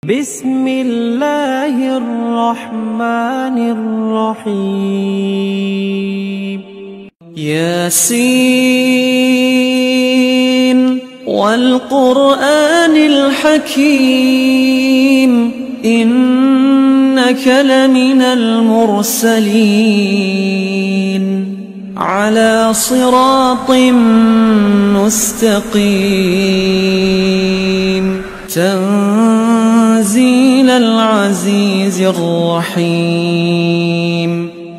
بسم الله الرحمن الرحيم. ياسين والقرآن الحكيم إنك لمن المرسلين على صراط مستقيم تنزيل العزيز الرحيم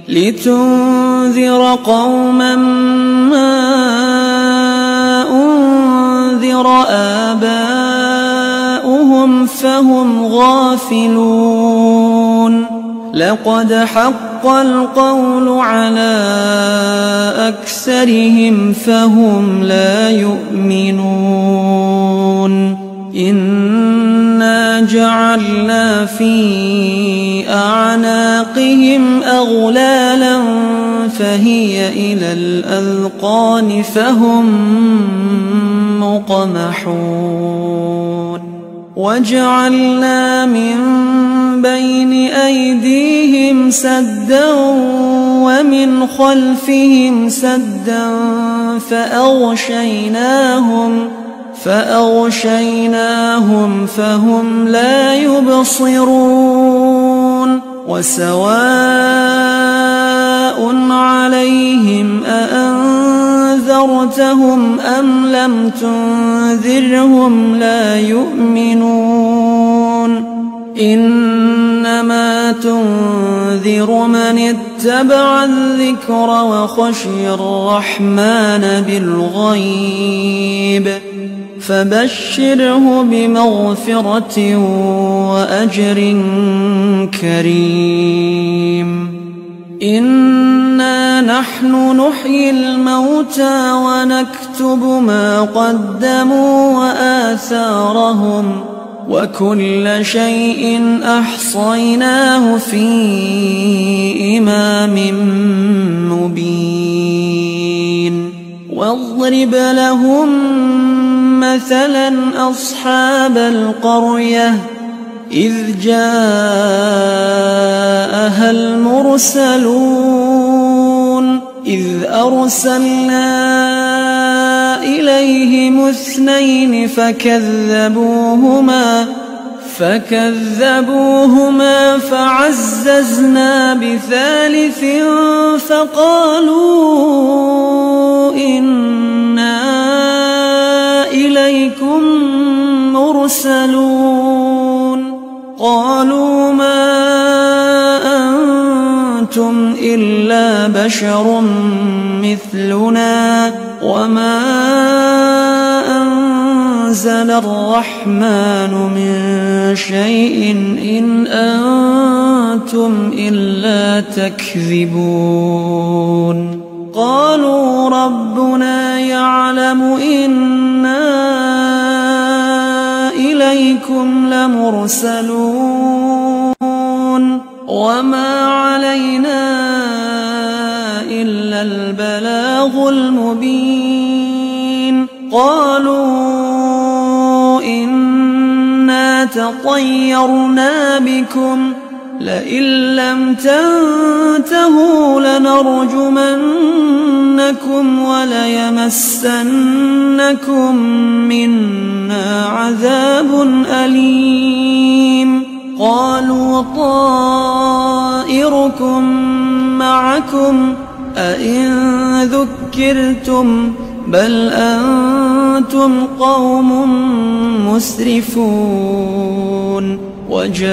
لتنذر قوما ما أنذر آباؤهم فهم غافلون لقد حق القول على أكثرهم فهم لا يؤمنون إنا جعلنا في أعناقهم أغلالا فهي إلى الأذقان فهم مقمحون وجعلنا من بين أيديهم سدا ومن خلفهم سدا فأغشيناهم فهم لا يبصرون وسواء عليهم أأنذرتهم أم لم تنذرهم لا يؤمنون إنما تنذر من اتبع الذكر وخشي الرحمن بالغيب فبشره بمغفرة وأجر كريم. إنا نحن نحيي الموتى ونكتب ما قدموا وآثارهم وكل شيء أحصيناه في إمام مبين. واضرب لهم مثلا أصحاب القرية إذ جاءها المرسلون إذ أرسلنا إليهم اثنين فكذبوهما فعززنا بثالث فقالوا إنا إليكم مرسلون قالوا ما أنتم إلا بشر مثلنا وما أنزل الرحمن من شيء إن أنتم إلا تكذبون قالوا ربنا يعلم إنا إليكم لمرسلون وما علينا إلا البلاغ المبين قالوا إنا تطيرنا بكم لئن لم تنتهوا لنرجمنكم وليمسنكم منا عذاب أليم قالوا طائركم معكم أئن ذكرتم بل أنتم قوم مسرفون وجاء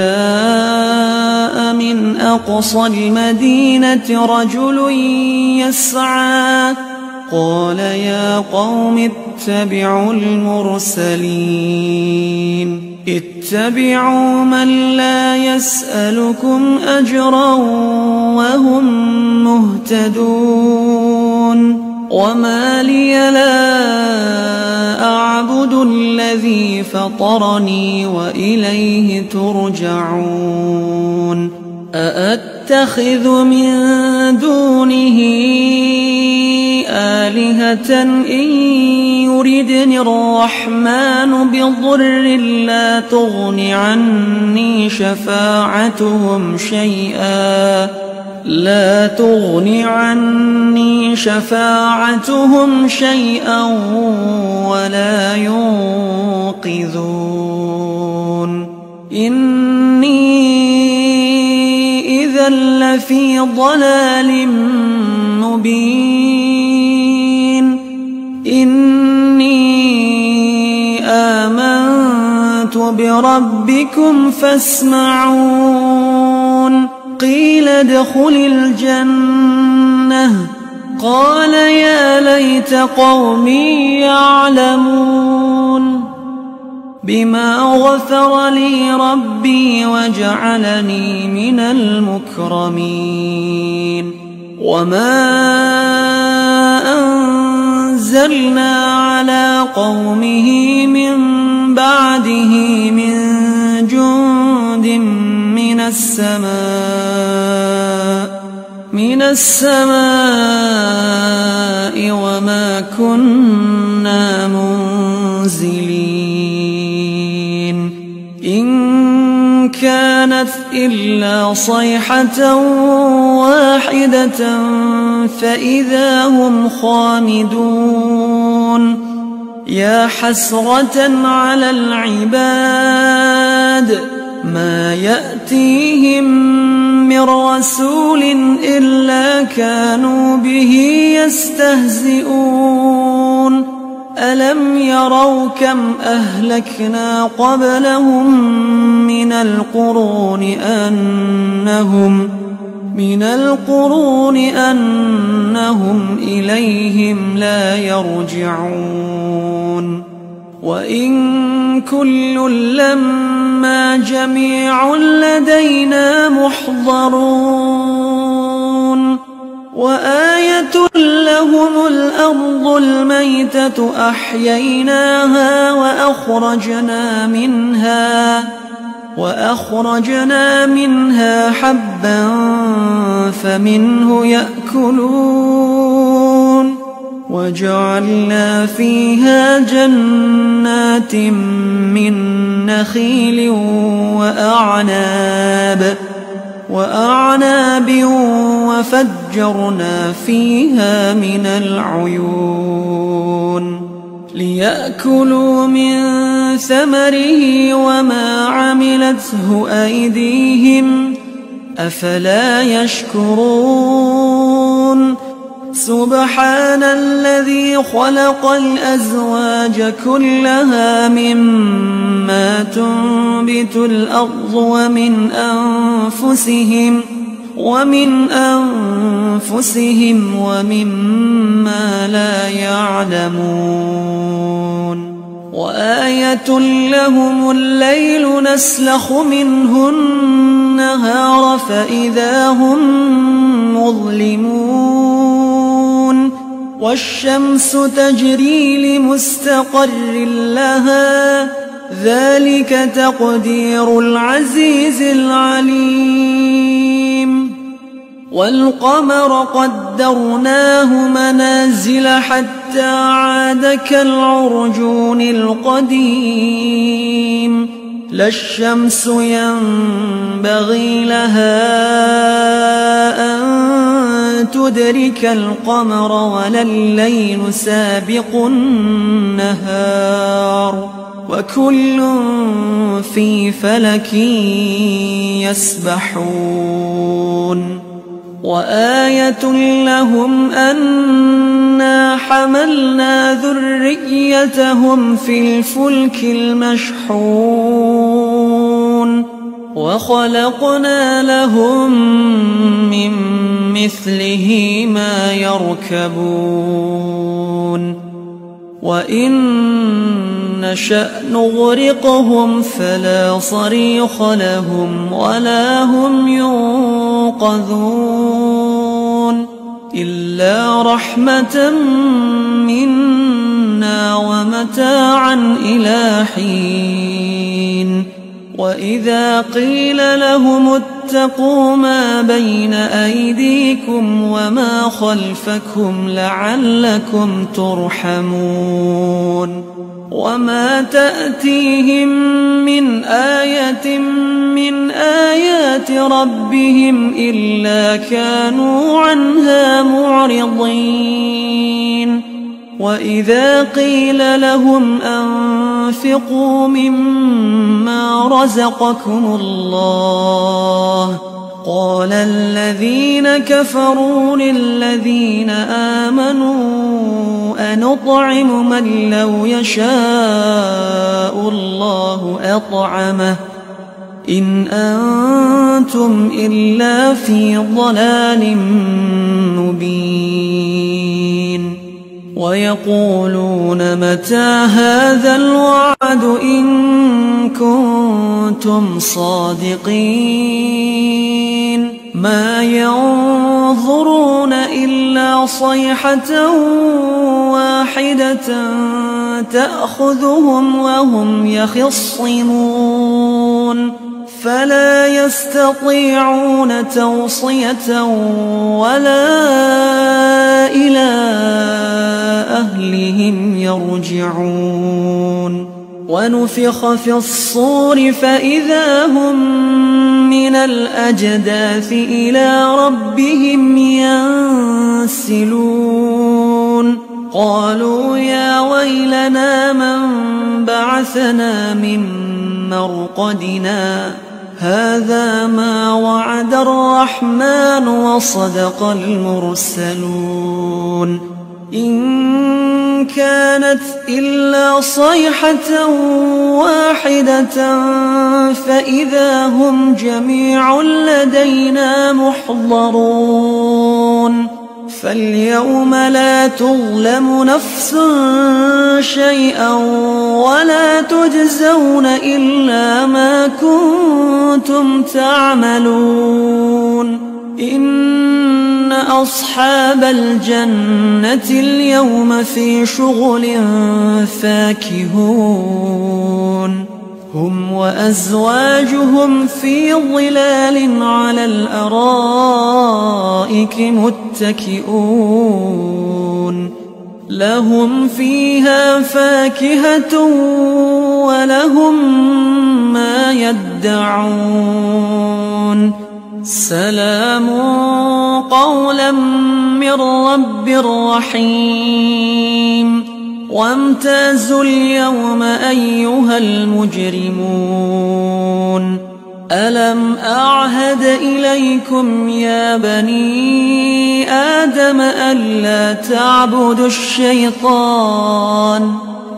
من أقصى المدينة رجل يسعى قال يا قوم اتبعوا المرسلين اتبعوا من لا يسألكم أجرا وهم مهتدون وما لي لا أعبد الذي فطرني وإليه ترجعون أأتخذ من دونه آلهة إن يردني الرحمن بضر لا تغن عني شفاعتهم شيئا ولا ينقذون إني إذا لفي ضلال مبين إني آمنت بربكم فاسمعون قيل ادخل الجنة قال يا ليت قومي يعلمون بما غفر لي ربي وجعلني من المكرمين وما أنزلنا على قومه من بعده من جند من السماء وما كنا منزلين إن كانت إلا صيحة واحدة فإذا هم خامدون يا حسرة على العباد ما يأتيهم من رسول إلا كانوا به يستهزئون ألم يروا كم أهلكنا قبلهم من القرون أنهم إليهم لا يرجعون وإن كل لما جميع لدينا محضرون وآية لهم الأرض الميتة أحييناها وأخرجنا منها حبا فمنه يأكلون وجعلنا فيها جنات من نخيل وأعناب وفجرنا فيها من العيون ليأكلوا من ثمره وما عملته أيديهم أفلا يشكرون سبحان الذي خلق الأزواج كلها مما تنبت الأرض ومن أنفسهم ومما لا يعلمون وآية لهم الليل نسلخ منه النهار فإذا هم مظلمون والشمس تجري لمستقر لها ذلك تقدير العزيز العليم والقمر قدرناه منازل حتى عاد كالعرجون القديم لا الشمس ينبغي لها أن تدرك القمر ولا الليل سابق النهار وكل في فلك يسبحون وآية لهم أنا حملنا ذريتهم في الفلك المشحون وخلقنا لهم من مثله ما يركبون وإن نشأ نغرقهم فلا صريخ لهم ولا هم ينقذون إلا رحمة منا ومتاعا إلى حين وإذا قيل لهم اتقوا ما بين أيديكم وما خلفكم لعلكم ترحمون وما تأتيهم من آية من آيات ربهم إلا كانوا عنها معرضين وإذا قيل لهم أنفقوا مما رزقكم الله قال الذين كفروا للذين آمنوا أنطعم من لو يشاء الله أطعمه إن أنتم إلا في ضلال مبين ويقولون متى هذا الوعد إن كنتم صادقين ما ينظرون إلا صيحة واحدة تأخذهم وهم يخصمون فلا يستطيعون توصية ولا إلى أهلهم يرجعون ونفخ في الصور فإذا هم من الأجداث إلى ربهم ينسلون قالوا يا ويلنا من بعثنا من مرقدنا هذا ما وعد الرحمن وصدق المرسلون إن كانت إلا صيحة واحدة فإذا هم جميع لدينا محضرون فاليوم لا تظلم نفس شيئا ولا تجزون إلا ما كنتم تعملون إن أصحاب الجنة اليوم في شغل فاكهون هم وأزواجهم في ظلال على الأرائك متكئون لهم فيها فاكهة ولهم ما يدعون سلام قولا من رب رحيم وامتازوا اليوم أيها المجرمون ألم أعهد إليكم يا بني آدم ألا تعبدوا الشيطان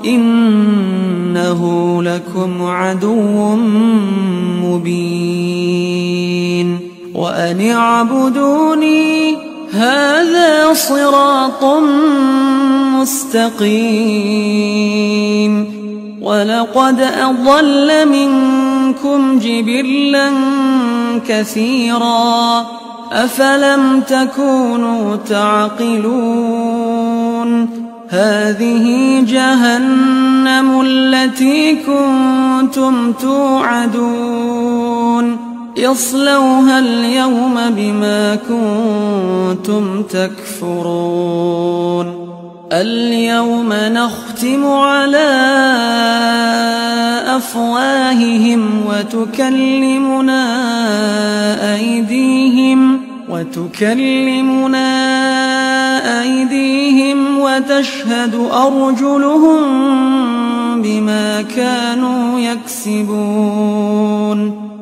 إنه لكم عدو مبين وأن اعبدوني هذا صراط مستقيم ولقد أضل منكم جبلا كثيرا أفلم تكونوا تعقلون هذه جهنم التي كنتم توعدون اصلوها اليوم بما كنتم تكفرون اليوم نختم على أفواههم وتكلمنا أيديهم وتشهد أرجلهم بما كانوا يكسبون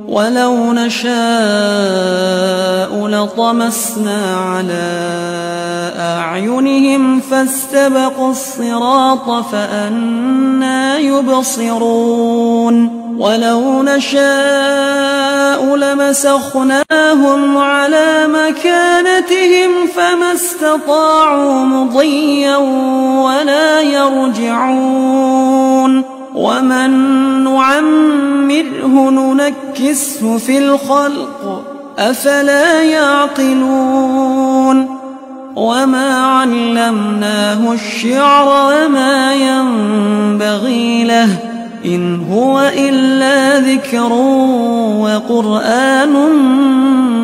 ولو نشاء لطمسنا على أعينهم فاستبقوا الصراط فأنى يبصرون ولو نشاء لمسخناهم على مكانتهم فما استطاعوا مضيا ولا يرجعون ومن نعمره ننكسه في الخلق أفلا يعقلون وما علمناه الشعر وما ينبغي له إن هو إلا ذكر وقرآن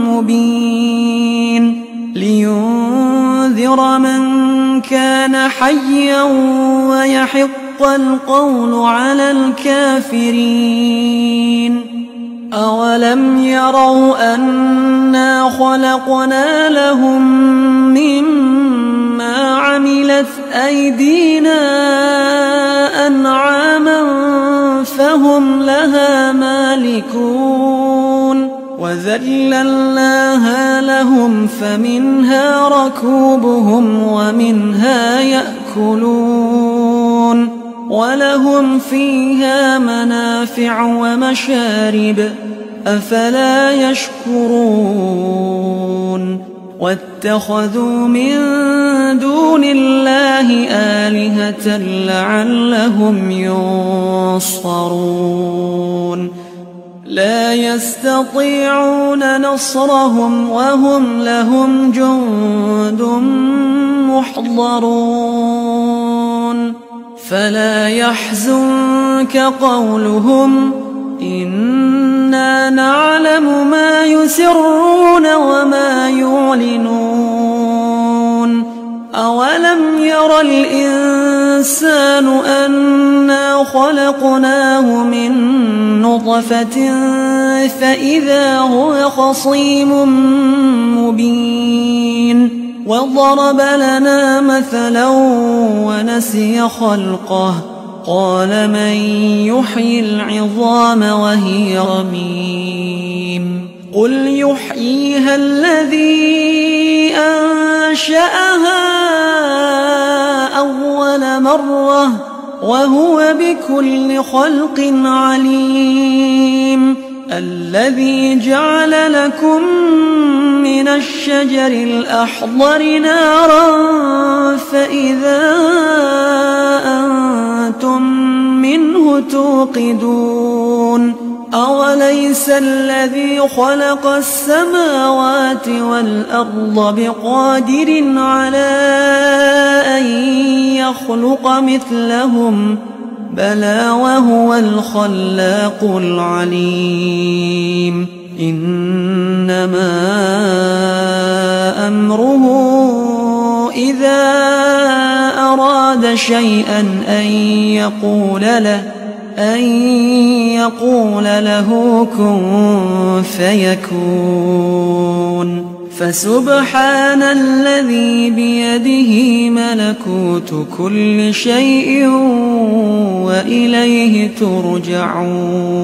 مبين لينذر من كان حيا ويحق القول على الكافرين أولم يروا أنا خلقنا لهم مما عملت أيدينا أنعاما فهم لها مالكون وذللناها لهم فمنها ركوبهم ومنها يأكلون ولهم فيها منافع ومشارب أفلا يشكرون واتخذوا من دون الله آلهة لعلهم ينصرون لا يستطيعون نصرهم وهم لهم جند محضرون فلا يحزنك قولهم إنا نعلم ما يسرون وما يعلنون أولم ير الإنسان أنا خلقناه من نطفة فإذا هو خصيم مبين وضرب لنا مثلا ونسي خلقه قال من يحيي العظام وهي رميم قل يحييها الذي أنشأها أول مرة وهو بكل خلق عليم الذي جعل لكم من الشجر الأخضر نارا فإذا أنتم منه توقدون أوليس الذي خلق السماوات والأرض بقادر على أن يخلق مثلهم بلى وهو الخلاق العليم إنما أمره إذا أراد شيئا أن يقول له كن فيكون فسبحان الذي بيده ملكوت كل شيء وإليه ترجعون